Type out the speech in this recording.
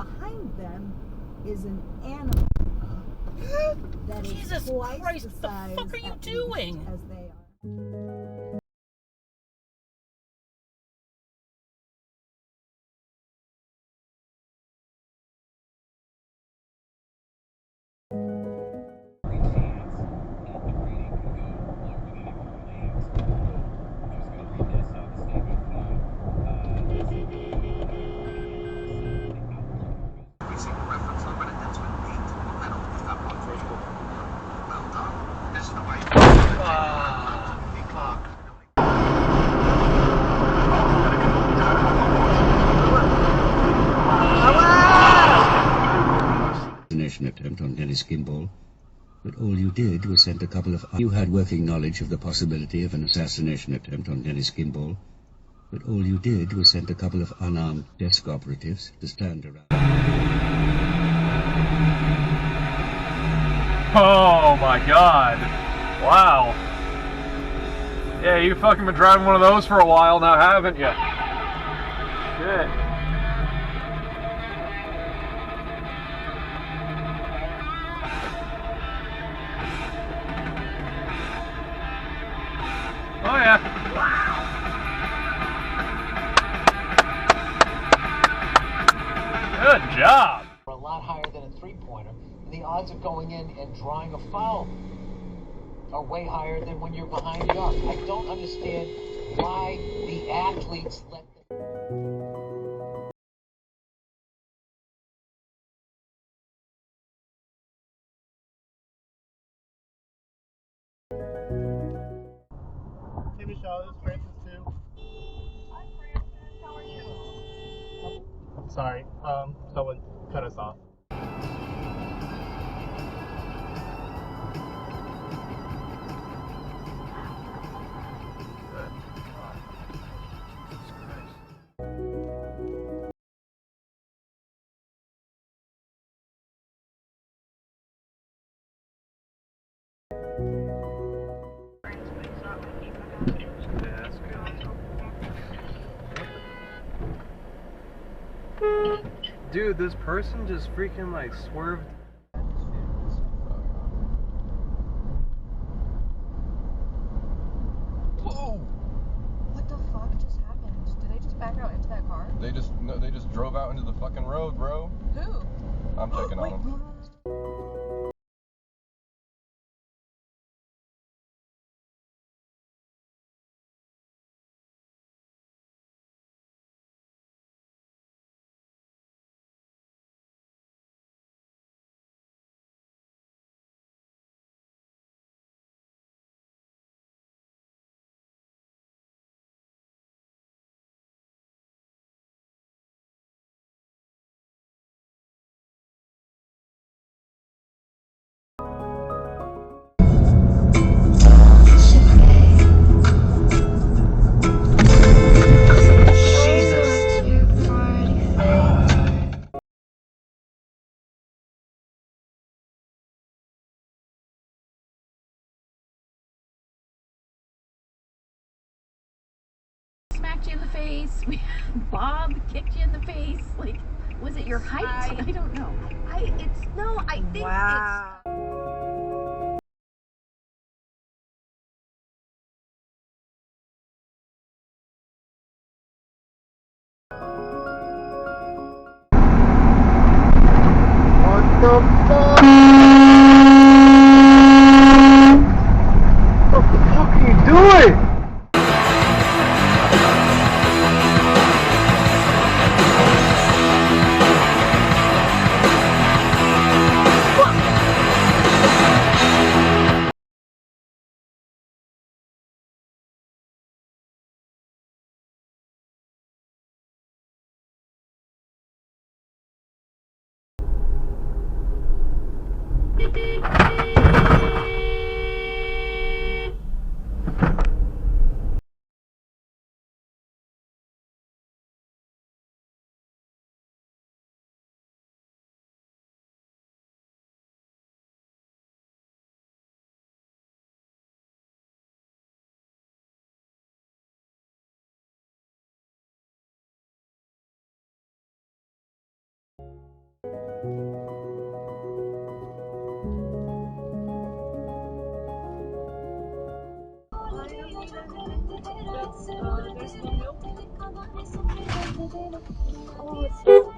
behind them is an animal that is Jesus twice Christ, the what the size fuck are you at least doing? as they are. Attempt on Dennis Kimball, but all you did was send a couple of... You had working knowledge of the possibility of an assassination attempt on Dennis Kimball, but all you did was send a couple of unarmed desk operatives to stand around. Oh my god. Wow. Yeah, you fucking been driving one of those for a while now, haven't you? Shit. Oh yeah. Good job. A lot higher than a three-pointer, and the odds of going in and drawing a foul are way higher than when you're behind the arc. I don't understand why the athletes let them. Hey Michelle, this is Francis too. Hi Francis, how are you? Sorry, someone cut us off. Dude, this person just freaking like swerved. Whoa! What the fuck just happened? Did they just back out into that car? They just drove out into the fucking road, bro. Who? I'm checking on them. Smacked you in the face. Bob kicked you in the face. Like, was it your height? I don't know. I think Wow. What the fuck? What the fuck are you doing? There's no milk. Oh, it's so